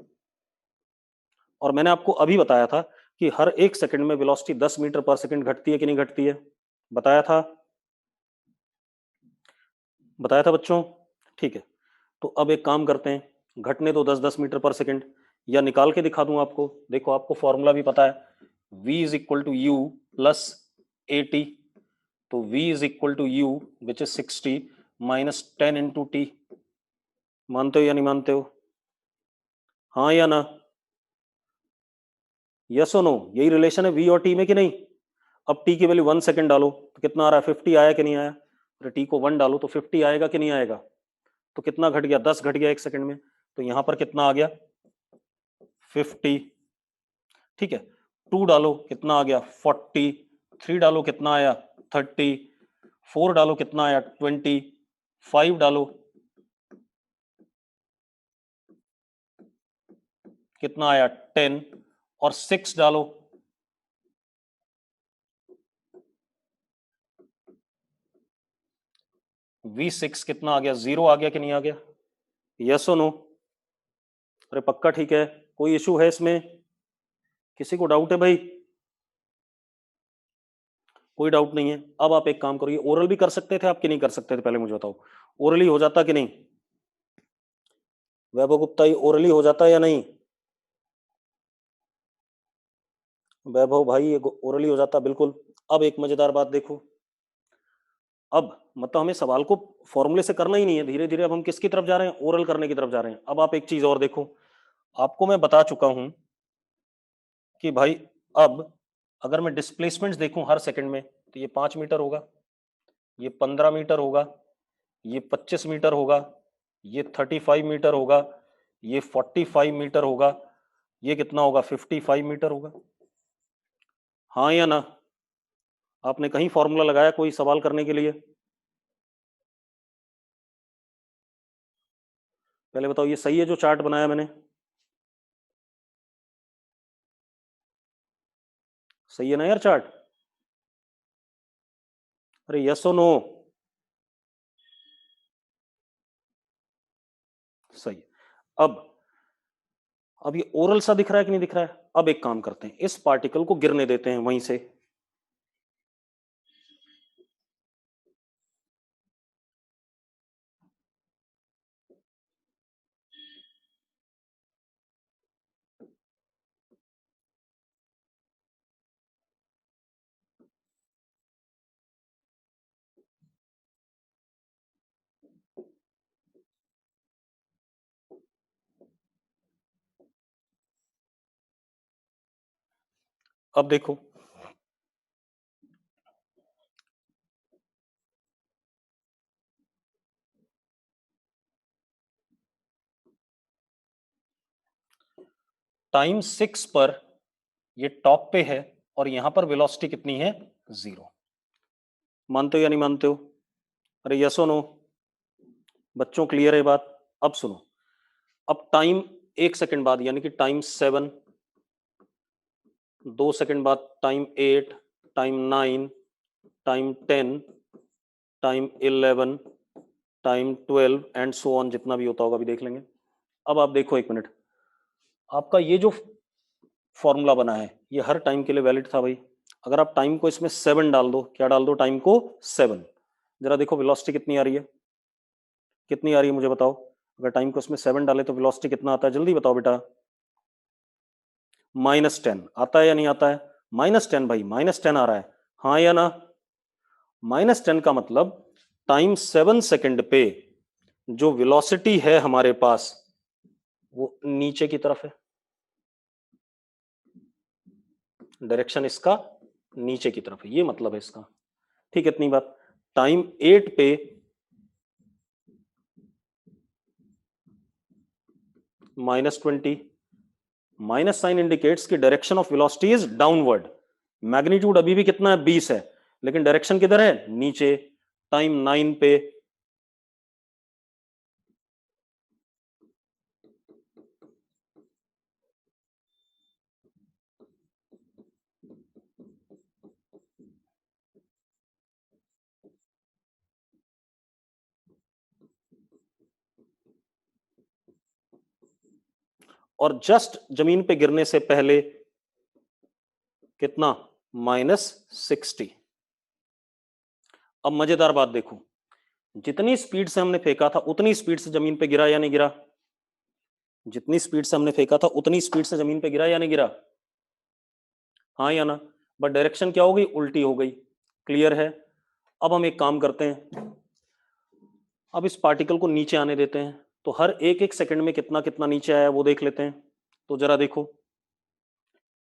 और मैंने आपको अभी बताया था कि हर एक सेकंड में वेलोसिटी 10 मीटर पर सेकंड घटती है कि नहीं घटती है, बताया था, बताया था बच्चों। ठीक है, तो अब एक काम करते हैं, घटने तो 10-10 मीटर पर सेकंड, या निकाल के दिखा दूं आपको, देखो आपको फॉर्मूला भी पता है, v is equal to you plus AT, तो v is equal to u which is 60 minus 10 into t. मानते हो या नहीं मानते हो, हाँ या ना, यस और नो, यही रिलेशन है v और t में कि नहीं। अब t की वैल्यू 1 सेकंड डालो तो कितना आ रहा है, 50 आया कि नहीं आया, अरे t को 1 डालो तो 50 आएगा कि नहीं आएगा, तो कितना घट गया, 10 घट गया एक सेकंड में, तो यहां पर कितना आ गया, 50। ठीक है, 2 डालो कितना आ गया, 40, 3 डालो कितना आया, 30, 4 डालो कितना आया, 20, 5 डालो, कितना आया 10, और 6 डालो, V6 कितना आ गया, 0 आ गया कि नहीं आ गया? यस और नो? अरे पक्का ठीक है, कोई इशू है इसमें? किसी को डाउट है भाई? कोई डाउट नहीं है। अब आप एक काम करो, ये ओरल भी कर सकते थे आप कि नहीं कर सकते थे, पहले मुझे बताओ, ओरली हो जाता कि नहीं? वैभव गुप्ता, ये ओरली हो जाता या नहीं? वैभव भाई, ये ओरली हो जाता बिल्कुल। अब एक मजेदार बात देखो, अब मतलब हमें सवाल को फॉर्मूले से करना ही नहीं है, धीरे धीरे अब हम किसकी तरफ जा रहे हैं, ओरल करने की तरफ जा रहे हैं। अब आप एक चीज और देखो, आपको मैं बता चुका हूं कि भाई अब अगर मैं डिस्प्लेसमेंट देखूं हर सेकंड में, तो ये 5 मीटर होगा, ये 15 मीटर होगा, ये 25 मीटर होगा, ये 35 मीटर होगा, ये 45 मीटर होगा, ये कितना होगा 55 मीटर होगा। हाँ या ना? आपने कहीं फॉर्मूला लगाया कोई सवाल करने के लिए? पहले बताओ, ये सही है जो चार्ट बनाया मैंने? सही है ना यार चार्ट? अरे यस और नो? सही। अब ये ओरल सा दिख रहा है कि नहीं दिख रहा है? अब एक काम करते हैं, इस पार्टिकल को गिरने देते हैं वहीं से। अब देखो, टाइम 6 पर ये टॉप पे है, और यहां पर वेलोसिटी कितनी है, 0। मानते हो या नहीं मानते हो? अरे यस और नो? बच्चों क्लियर है बात? अब सुनो, अब टाइम 1 सेकंड बाद, यानी कि टाइम 7, 2 सेकंड बाद time 8, time 9, time 10, time 11, time 12 and so on, जितना भी होता होगा अभी देख लेंगे। अब आप देखो, 1 मिनट, आपका ये जो फॉर्मूला बना है ये हर टाइम के लिए वैलिड था भाई। अगर आप टाइम को इसमें 7 डाल दो, क्या डाल दो, टाइम को 7, जरा देखो वेलोसिटी कितनी आ रही है, कितनी आ रही है मुझे बताओ। अगर टाइम को इसमें 7 डाले तो वेलोसिटी कितना आता है, जल्दी बताओ बेटा। -10 आता है या नहीं आता है? -10 भाई, -10 आ रहा है, हाँ या ना? -10 का मतलब टाइम 7 सेकंड पे जो वेलोसिटी है हमारे पास वो नीचे की तरफ है, डायरेक्शन इसका नीचे की तरफ है, ये मतलब है इसका। ठीक है, इतनी बात। टाइम 8 पे -20, माइनस साइन इंडिकेट्स की direction of velocity is downward. Magnitude अभी भी कितना है, 20 है, लेकिन डायरेक्शन किधर है, नीचे। टाइम 9 पे और जस्ट जमीन पे गिरने से पहले कितना, -60। अब मजेदार बात देखो, जितनी स्पीड से हमने फेंका था उतनी स्पीड से जमीन पे गिरा या नहीं गिरा? जितनी स्पीड से हमने फेंका था उतनी स्पीड से जमीन पे गिरा या नहीं गिरा? हाँ या ना? बट डायरेक्शन क्या हो गई, उल्टी हो गई। क्लियर है? अब हम एक काम करते हैं, अब इस पार्टिकल को नीचे आने देते हैं, तो हर एक एक सेकंड में कितना कितना नीचे आया वो देख लेते हैं। तो जरा देखो,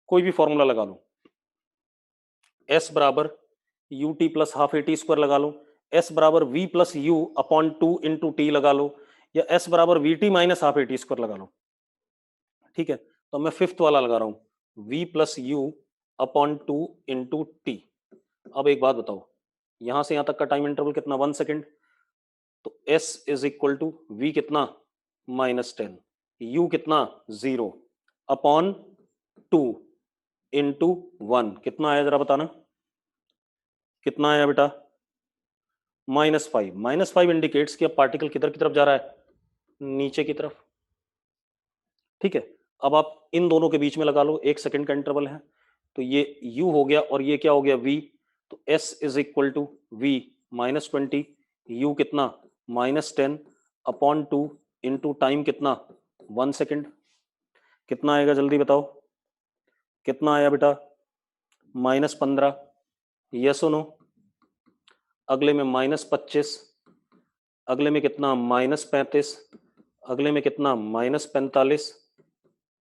कोई भी फॉर्मूला लगा लो, S बराबर U T plus half A T square लगा लो, S बराबर V plus u upon 2 into T लगा लो, या S बराबर we t minus half A T square लगा लो। ठीक है, तो मैं फिफ्थ वाला लगा रहा हूं, V plus u upon 2 into T. अब एक बात बताओ, यहां से यहां तक का टाइम इंटरवल कितना, 1 सेकेंड। तो s is equal to v कितना -10, u कितना 0 अपॉन 2 इंटू 1 कितना आया जरा बताना, कितना आया बेटा -5। -5 इंडिकेट्स कि अब पार्टिकल किधर की तरफ जा रहा है, नीचे की तरफ। ठीक है, अब आप इन दोनों के बीच में लगा लो, 1 सेकंड का इंटरवल है, तो ये u हो गया और ये क्या हो गया v। तो s is equal to v -20, u कितना -10 अपॉन 2 इंटू टाइम कितना 1 सेकेंड। कितना आएगा जल्दी बताओ, कितना आया बेटा -15, यस और नो। अगले में -25, अगले में कितना -35, अगले में कितना -45,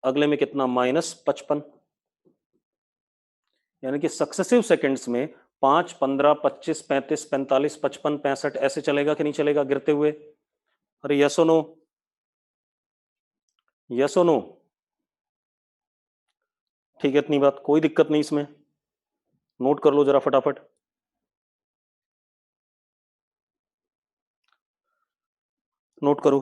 अगले में कितना -55। यानी कि सक्सेसिव सेकंड्स में 5, 15, 25, 35, 45, 55, 65 ऐसे चलेगा कि नहीं चलेगा गिरते हुए। अरे यस और नो, यस और नो। ठीक है, इतनी बात, कोई दिक्कत नहीं इसमें, नोट कर लो जरा फटाफट। नोट करो।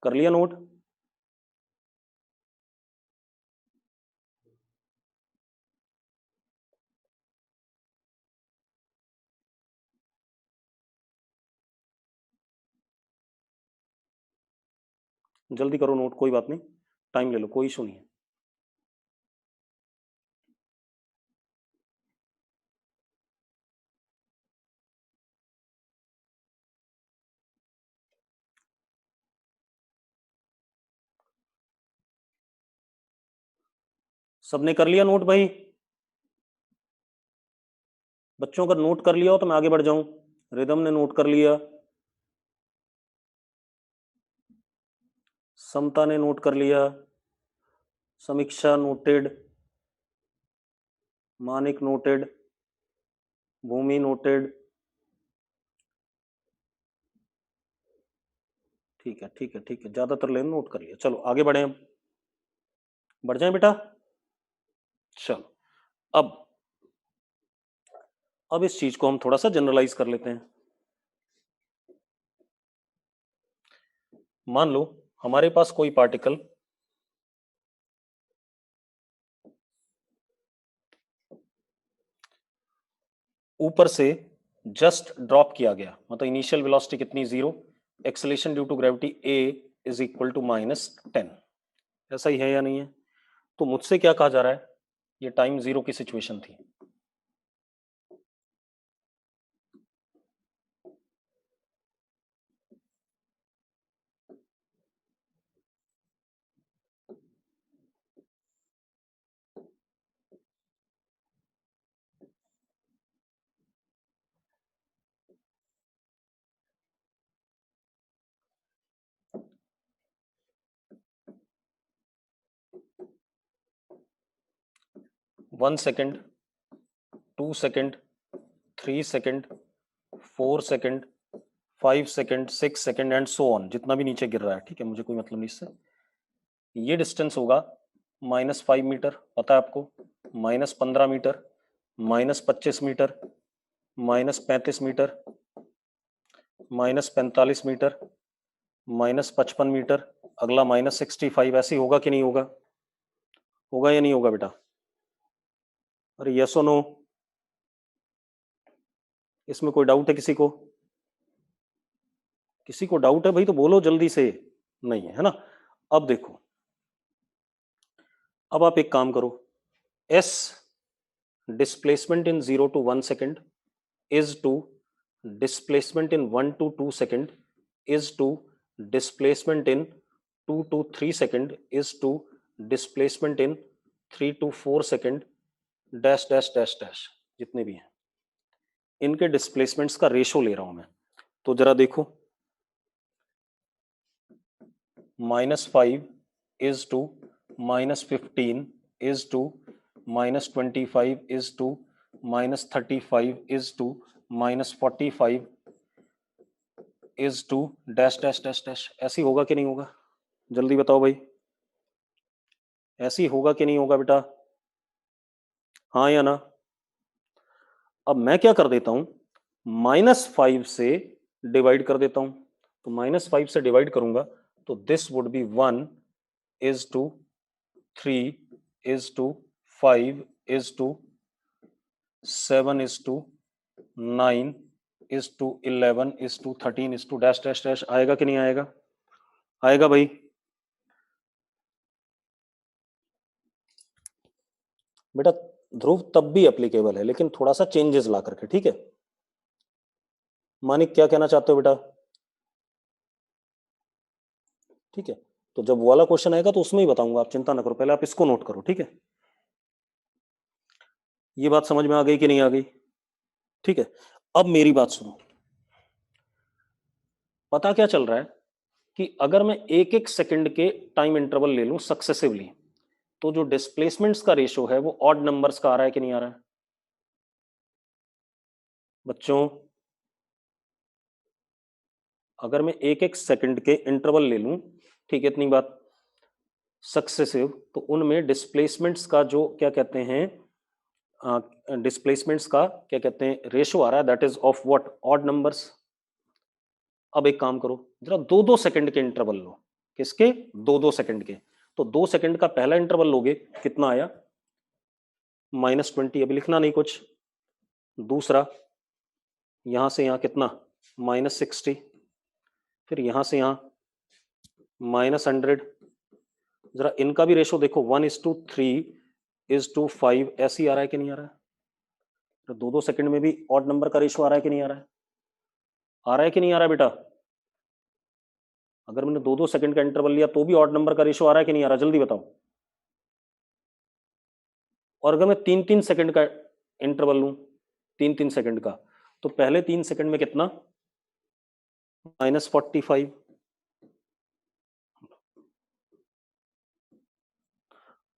कर लिया नोट? जल्दी करो नोट, कोई बात नहीं, टाइम ले लो, कोई इशू नहीं है। सबने कर लिया नोट भाई? बच्चों का नोट कर लिया हो तो मैं आगे बढ़ जाऊं। रिदम ने नोट कर लिया, समता ने नोट कर लिया, समीक्षा नोटेड, मानिक नोटेड, भूमि नोटेड। ठीक है ठीक है ठीक है, ज्यादातर लेन नोट कर लिया। चलो आगे बढ़े, अब बढ़ जाए बेटा। चलो अब इस चीज को हम थोड़ा सा जनरलाइज कर लेते हैं। मान लो हमारे पास कोई पार्टिकल ऊपर से जस्ट ड्रॉप किया गया, मतलब इनिशियल वेलोसिटी कितनी 0, acceleration due to gravity a is equal to -10। ऐसा ही है या नहीं है? तो मुझसे क्या कहा जा रहा है, ये टाइम 0 की सिचुएशन थी। One second, 2 second, 3 second, 4 second, 5 second, 6 second and so on, जितना भी नीचे गिर रहा है। ठीक है, मुझे कोई मतलब नहीं इससे। ये डिस्टेंस होगा -5 मीटर, पता है आपको, -15 metre, -25 metre, -35 metre, -45 metre, -55 metre, अगला -65। ऐसे ही होगा कि नहीं होगा? होगा या नहीं होगा बेटा? अरे यस और नो, इसमें कोई डाउट है किसी को? किसी को डाउट है भाई तो बोलो जल्दी से। नहीं है ना? अब देखो, अब आप एक काम करो, s displacement in 0 to 1 second is to displacement in 1 to 2 second is to displacement in 2 to 3 second is to displacement in 3 to 4 second dash dash dash dash, जितने भी हैं इनके डिस्प्लेसमेंट्स का रेशो ले रहा हूं मैं। तो जरा देखो, -5 is to -15 is to -25 is to -35 is to -45 is to dash dash dash dash. ऐसी होगा कि नहीं होगा? जल्दी बताओ भाई। ऐसे ही होगा कि नहीं होगा बेटा? हाँ या ना? अब मैं क्या कर देता हूं, -5 से डिवाइड कर देता हूं। तो -5 से डिवाइड करूंगा तो this would be 1 is to 3 is to 5 is to 7 is to 9 is to 11 is to 13 is to dash dash dash. आएगा कि नहीं आएगा? आएगा भाई? बेटा ध्रुव तब भी एप्लीकेबल है, लेकिन थोड़ा सा चेंजेस ला करके, ठीक है? मानिक क्या कहना चाहते हो बेटा? ठीक है, तो जब वो वाला क्वेश्चन आएगा तो उसमें ही बताऊंगा, आप चिंता ना करो, पहले आप इसको नोट करो, ठीक है? ये बात समझ में आ गई कि नहीं आ गई? ठीक है, अब मेरी बात सुनो। पता क्या चल रहा है कि अगर मैं एक एक सेकंड के टाइम इंटरवल ले लूं सक्सेसिवली, तो जो डिस्प्लेसमेंट्स का रेशो है वो ऑड नंबर्स का आ रहा है कि नहीं आ रहा है बच्चों? अगर मैं एक एक सेकंड के इंटरवल ले लूं, ठीक है, इतनी बात, सक्सेसिव, तो उनमें डिस्प्लेसमेंट्स का जो क्या कहते हैं, डिस्प्लेसमेंट्स का क्या कहते हैं, रेशो आ रहा है, that is of what, odd numbers. अब एक काम करो, जरा 2-2 सेकंड के इंटरवल लो। किसके? 2-2 सेकंड के। तो 2 सेकंड का पहला इंटरवल लोगे, कितना आया? -20। अभी लिखना नहीं कुछ। दूसरा, यहां से यहां कितना? -60। फिर यहां से यहां -100। जरा इनका भी रेशो देखो, 1:3:5 ऐसे ही आ रहा है कि नहीं आ रहा है? तो 2-2 सेकंड में भी ऑड नंबर का रेशो आ रहा है कि नहीं आ रहा है? आ रहा है कि नहीं आ रहा है बेटा? अगर मैंने 2-2 सेकंड का इंटरवल लिया तो भी ऑड नंबर का रेशो आ रहा है कि नहीं आ रहा? जल्दी बताओ। और अगर मैं 3-3 सेकंड का इंटरवल लूं, 3-3 सेकंड का, तो पहले 3 सेकंड में कितना? -45।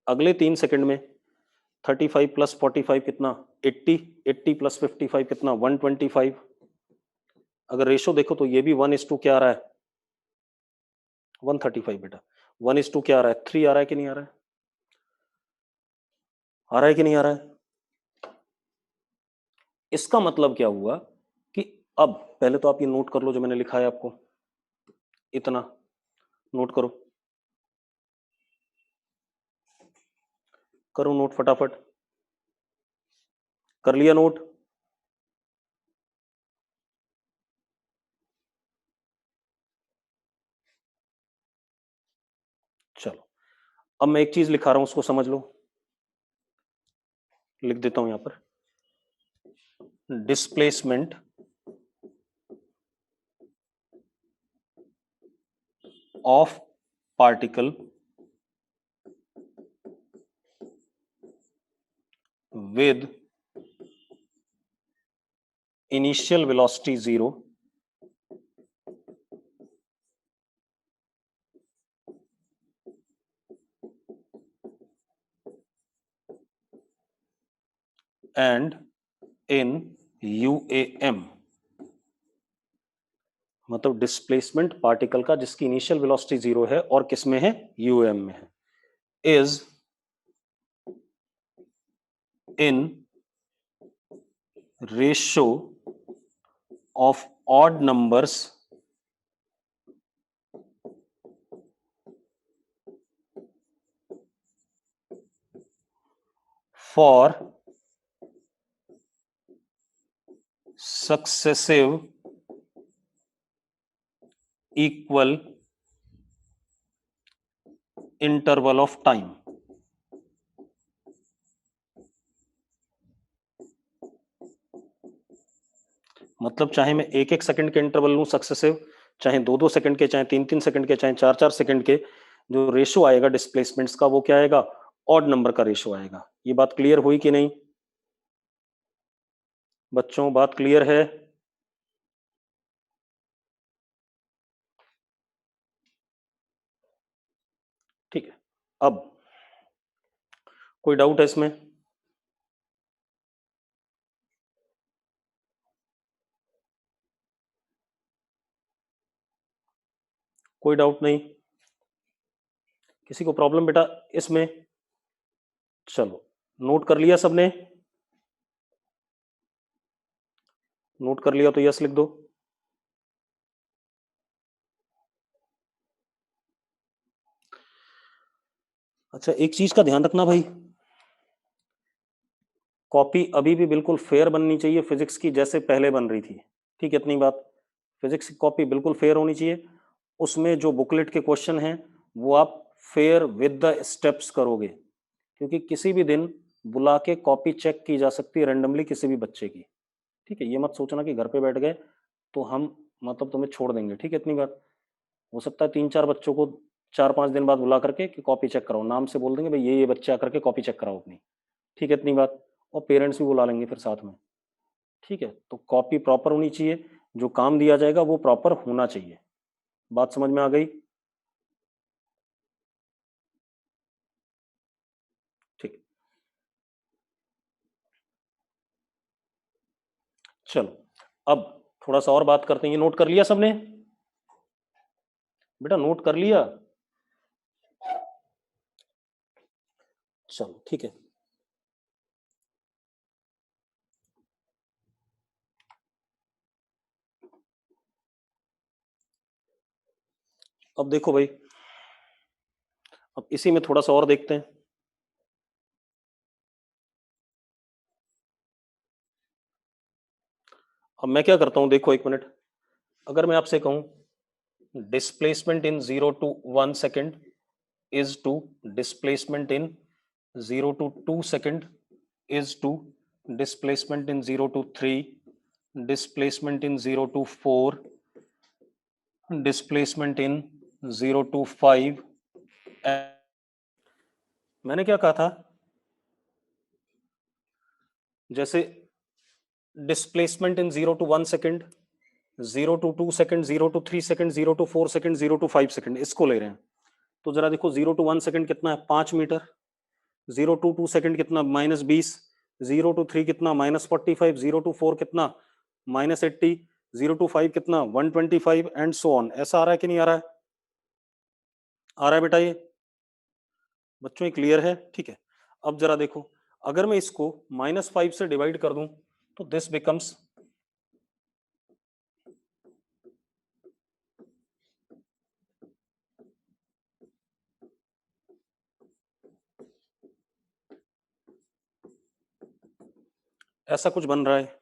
अगले 3 सेकंड में 35 + 45 कितना? 80। 80 + 55 कितना? 125। अगर रेशो देखो तो ये भी 1:2 क्या आ रहा है? 135 बेटा। 1:2 क्या आ रहा है? 3 आ रहा है कि नहीं आ रहा है? आ रहा है कि नहीं आ रहा है? इसका मतलब क्या हुआ कि अब पहले तो आप ये नोट कर लो जो मैंने लिखा है आपको, इतना नोट करो। करो नोट फटाफट। कर लिया नोट? चलो, अब मैं एक चीज लिखा रहा हूं, उसको समझ लो। लिख देता हूं यहां पर, displacement of particle with initial velocity 0 and in UAM, मतलब डिस्प्लेसमेंट पार्टिकल का जिसकी इनिशियल वेलोसिटी 0 है और किस में है? यूएम में है, is in ratio of odd numbers for successive equal interval of time. मतलब चाहे मैं एक एक सेकंड के इंटरवल लूं सक्सेसिव, चाहे 2-2 सेकंड के, चाहे 3-3 सेकंड के, चाहे 4-4 सेकंड के, जो रेशो आएगा डिस्प्लेसमेंट्स का वो क्या आएगा? ऑड नंबर का रेशो आएगा। ये बात क्लियर हुई कि नहीं बच्चों? बात क्लियर है? ठीक है, अब कोई डाउट है इसमें? कोई डाउट नहीं? किसी को प्रॉब्लम बेटा इसमें? चलो नोट कर लिया सबने? नोट कर लिया तो यस लिख दो। अच्छा एक चीज का ध्यान रखना भाई, कॉपी अभी भी बिल्कुल फेयर बननी चाहिए फिजिक्स की जैसे पहले बन रही थी, ठीक है? इतनी बात, फिजिक्स की कॉपी बिल्कुल फेयर होनी चाहिए। उसमें जो बुकलेट के क्वेश्चन हैं वो आप फेयर विद द स्टेप्स करोगे, क्योंकि किसी भी दिन बुला के कॉपी चेक की जा सकती है रैंडमली किसी भी बच्चे की, ठीक है? ये मत सोचना कि घर पे बैठ गए तो हम मतलब तुम्हें छोड़ देंगे, ठीक है? इतनी बात, हो सकता है 3-4 बच्चों को 4-5 दिन बाद बुला करके कि कॉपी चेक कराओ, नाम से बोल देंगे भाई ये बच्चे आकर के कॉपी चेक कराओ अपनी, ठीक है? इतनी बात, और पेरेंट्स भी बुला लेंगे फिर साथ में, ठीक है? तो कॉपी प्रॉपर होनी चाहिए, जो काम दिया जाएगा वो प्रॉपर होना चाहिए। बात समझ में आ गई? ठीक, चलो अब थोड़ा सा और बात करते हैं। ये नोट कर लिया सबने? बेटा नोट कर लिया? चलो ठीक है। अब देखो भाई, अब इसी में थोड़ा सा और देखते हैं। अब मैं क्या करता हूं, देखो एक मिनट, अगर मैं आपसे कहूं displacement in 0 to 1 second is to, displacement in 0 to 2 second is to, displacement in 0 to 3, displacement in 0 to 4, displacement in 0 to 5। मैंने क्या कहा था, जैसे displacement in 0 to 1 second, 0 to 2 second, 0 to 3 second, 0 to 4 second, 0 to 5 second, इसको ले रहे हैं। तो जरा देखो 0 to 1 सेकेंड कितना है, 5 मीटर। 0 to 2 सेकेंड कितना, -20। 0 to 3 कितना, -45। 0 to 4 कितना, -80। 0 to 5 कितना, 125 एंड सो ऑन। ऐसा आ रहा है कि नहीं आ रहा है? आ रहा है बेटा ये? बच्चों ये क्लियर है? ठीक है। अब जरा देखो, अगर मैं इसको -5 से डिवाइड कर दूं तो दिस बिकम्स, ऐसा कुछ बन रहा है,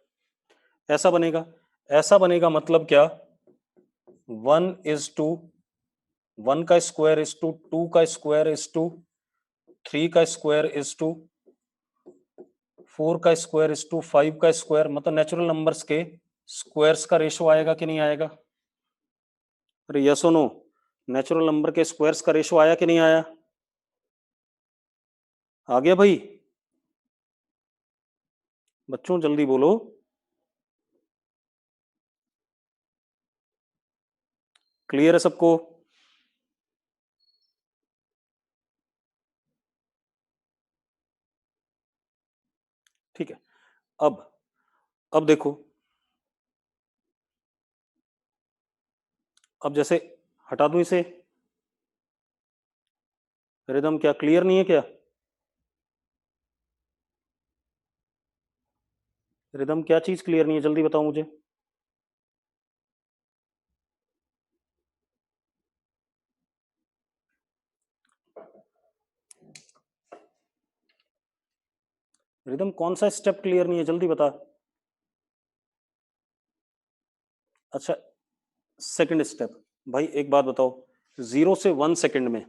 ऐसा बनेगा। ऐसा बनेगा मतलब क्या, 1:2, 1 का स्क्वायर इज टू 2 का स्क्वायर इज टू 3 का स्क्वायर इज टू 4 का स्क्वायर इज टू 5 का स्क्वायर, मतलब नेचुरल नंबर्स के स्क्वायर्स का रेशो आएगा कि नहीं आएगा? अरे यस और नो, नेचुरल नंबर के स्क्वायर्स का रेशो आया कि नहीं आया? आ गया भाई? बच्चों जल्दी बोलो। क्लियर है सबको? ठीक है। अब देखो, अब जैसे हटा दूं इसे, रिदम क्या क्लियर नहीं है क्या? रिदम क्या चीज क्लियर नहीं है, जल्दी बताओ मुझे। रिदम कौन सा स्टेप क्लियर नहीं है, जल्दी बता। अच्छा सेकंड स्टेप, भाई एक बात बताओ, 0 से 1 सेकेंड में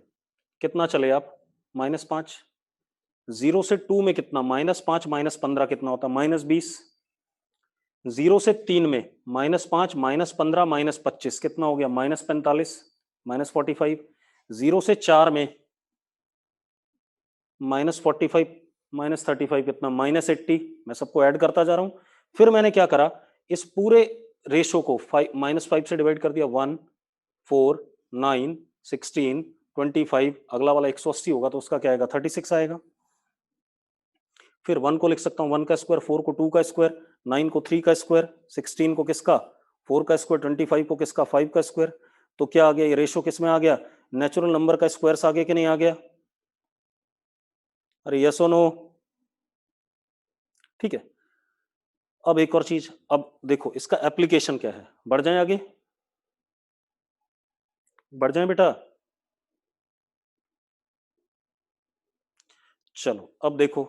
कितना चले आप, -5। 0 से 2 में कितना, -5 -15 कितना होता, -20। 0 से 3 में -5 -15 -25 कितना हो गया, -45 -45। 0 से 4 में -45 -35 कितना, -80। मैं सबको ऐड करता जा रहा हूं। फिर मैंने क्या करा, इस पूरे रेशो को -5 से डिवाइड कर दिया, 1 4 9 16 25। अगला वाला 180 होगा तो उसका क्या आएगा, 36 आएगा। फिर 1 को लिख सकता हूँ 1 का स्क्वायर, 4 को 2 का स्क्वायर, 9 को 3 का स्क्वायर, 16 को किसका, 4 का स्क्वायर, 25 को किसका, 5 का स्क्वायर। तो क्या आ गया, ये रेशो किस में आ गया, नेचुरल नंबर का स्क्वायर आ गया कि नहीं आ गया? अरे यस और नो? ठीक है। अब एक और चीज, अब देखो इसका एप्लीकेशन क्या है, बढ़ जाए आगे, बढ़ जाए बेटा। चलो अब देखो,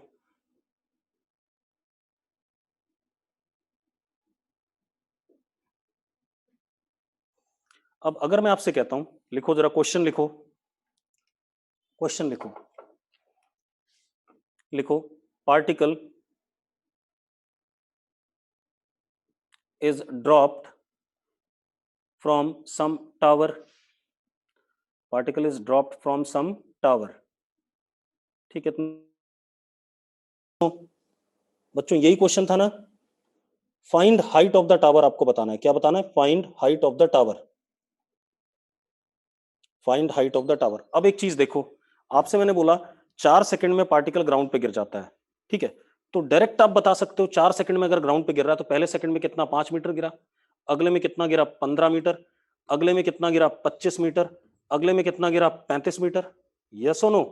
अब अगर मैं आपसे कहता हूं, लिखो जरा क्वेश्चन लिखो, क्वेश्चन लिखो, लिखो particle is dropped from some tower, particle is dropped from some tower, ठीक है। बच्चों यही क्वेश्चन था ना, find height of the tower आपको बताना है, क्या बताना है, find height of the tower, find height of the tower. अब एक चीज देखो, आपसे मैंने बोला 4 सेकंड में पार्टिकल ग्राउंड पे गिर जाता है, ठीक है, तो डायरेक्ट आप बता सकते हो 4 सेकंड में अगर ग्राउंड पे गिर रहा है तो पहले सेकंड में कितना, 5 मीटर गिरा, अगले में कितना गिरा, 15 मीटर, अगले में कितना गिरा, 25 मीटर, अगले में कितना गिरा, 35 मीटर, यस और नो?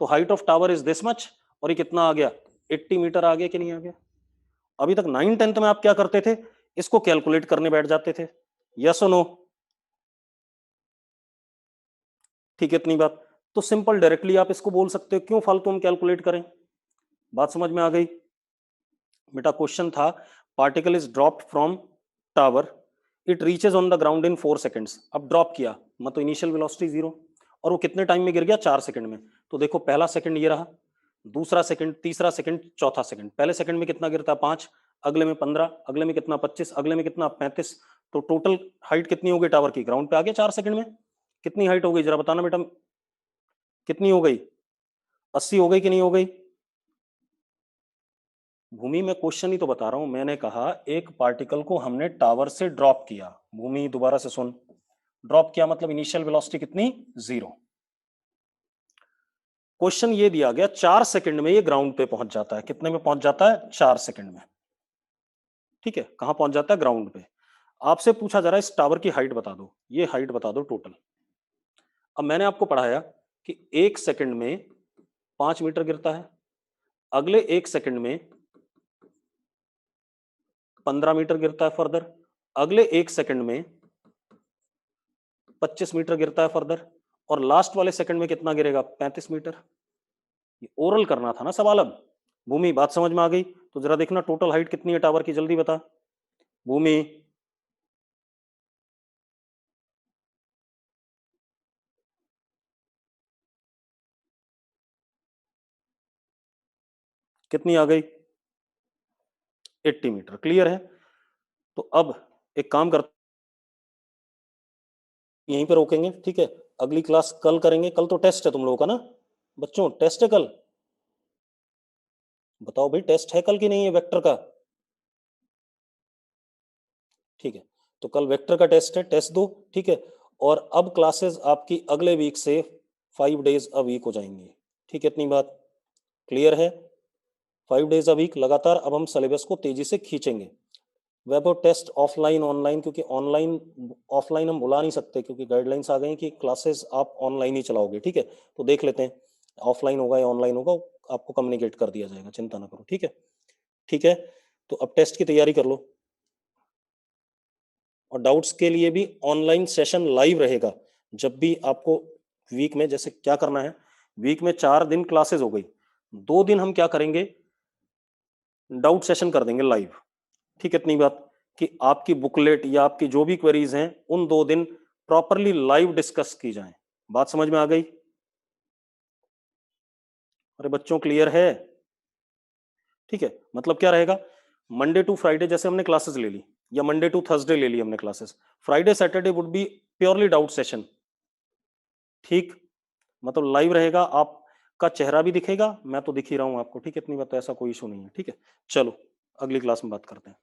तो height of tower is this much, और ये कितना आ गया, 80 मीटर आ गया कि नहीं आ गया? अभी तक 9th-10th में आप क्या करते थे, इसको कैलकुलेट करने बैठ जाते थे, यस और नो? ठीक है, इतनी बात। तो सिंपल डायरेक्टली आप इसको बोल सकते हो, क्यों फालतू हम कैलकुलेट करें, बात समझ में आ गई? बेटा क्वेश्चन था, particle is dropped from tower, it reaches on the ground in 4 seconds, अब ड्रॉप किया मतलब इनिशियल वेलोसिटी 0, और वो कितने टाइम में गिर गया, 4 सेकंड में। तो देखो पहला सेकंड ये रहा, दूसरा सेकंड, तीसरा सेकंड, चौथा सेकंड, पहले सेकंड में कितना गिरता है, 5, अगले में 15, अगले में कितना, 25, अगले में कितना, 35, तो टोटल हाइट कितनी हो गई टावर की, ग्राउंड पे आ गया 4 सेकंड में। कितनी हाइट हो गई जरा बताना बेटा, कितनी हो गई, 80 हो गई कि नहीं हो गई? भूमि में क्वेश्चन ही तो बता रहा हूं, मैंने कहा एक पार्टिकल को हमने टावर से ड्रॉप किया, भूमि दोबारा से सुन, ड्रॉप किया मतलब इनिशियल वेलोसिटी कितनी, 0। क्वेश्चन ये दिया गया 4 सेकंड में ये ग्राउंड पे पहुंच जाता है, कितने में पहुंच जाता है, 4 सेकंड में, ठीक है, कहां पहुंच जाता है, ग्राउंड पे। आपसे पूछा जा रहा है इस टावर की हाइट बता दो, ये हाइट बता दो टोटल। अब मैंने आपको पढ़ाया कि 1 सेकंड में 5 मीटर गिरता है, अगले 1 सेकंड में 15 मीटर गिरता है फर्दर, अगले 1 सेकंड में 25 मीटर गिरता है फर्दर, और लास्ट वाले सेकंड में कितना गिरेगा, 35 मीटर। ये ओरल करना था ना सवाल। अब भूमि बात समझ में आ गई? तो जरा देखना टोटल हाइट कितनी है टावर की, जल्दी बता भूमि। कितनी आ गई, 80 मीटर, क्लियर है? तो अब एक काम करते, यहीं पे रोकेंगे, ठीक है, अगली क्लास कल करेंगे, कल तो टेस्ट है तुम लोगों का ना बच्चों, टेस्ट है कल, बताओ भाई टेस्ट है कल की नहीं है वेक्टर का? ठीक है, तो कल वेक्टर का टेस्ट है, टेस्ट दो, ठीक है, और अब क्लासेस आपकी अगले वीक से 5 डेज अ वीक हो जाएंगी, ठीक है, इतनी बात क्लियर है? 5 डेज अ वीक लगातार अब हम सिलेबस को तेजी से खींचेंगे। वेब और टेस्ट ऑफलाइन ऑनलाइन, क्योंकि ऑनलाइन ऑफलाइन हम बुला नहीं सकते, क्योंकि गाइडलाइंस आ गई कि क्लासेस आप ऑनलाइन ही चलाओगे, ठीक है, तो देख लेते हैं ऑफलाइन होगा या ऑनलाइन होगा, आपको कम्युनिकेट कर दिया जाएगा, चिंता ना करो, ठीक है? ठीक है, तो अब टेस्ट की तैयारी कर लो, और डाउट्स के लिए भी ऑनलाइन सेशन लाइव रहेगा। जब भी आपको वीक में, जैसे क्या करना है, वीक में 4 दिन क्लासेस हो गई, 2 दिन हम क्या करेंगे, डाउट सेशन कर देंगे लाइव, ठीक है, इतनी बात, कि आपकी बुकलेट या आपकी जो भी क्वेरीज हैं उन 2 दिन प्रॉपरली लाइव डिस्कस की जाए, बात समझ में आ गई? अरे बच्चों क्लियर है? ठीक है, मतलब क्या रहेगा, मंडे टू फ्राइडे जैसे हमने क्लासेस ले ली, या मंडे टू थर्सडे ले ली हमने classes, Friday Saturday would be purely doubt session, ठीक, मतलब लाइव रहेगा, आपका चेहरा भी दिखेगा, मैं तो दिख ही रहा हूं आपको, ठीक है, इतनी बात, तो ऐसा कोई इशू नहीं है, ठीक है, चलो अगली क्लास में बात करते हैं।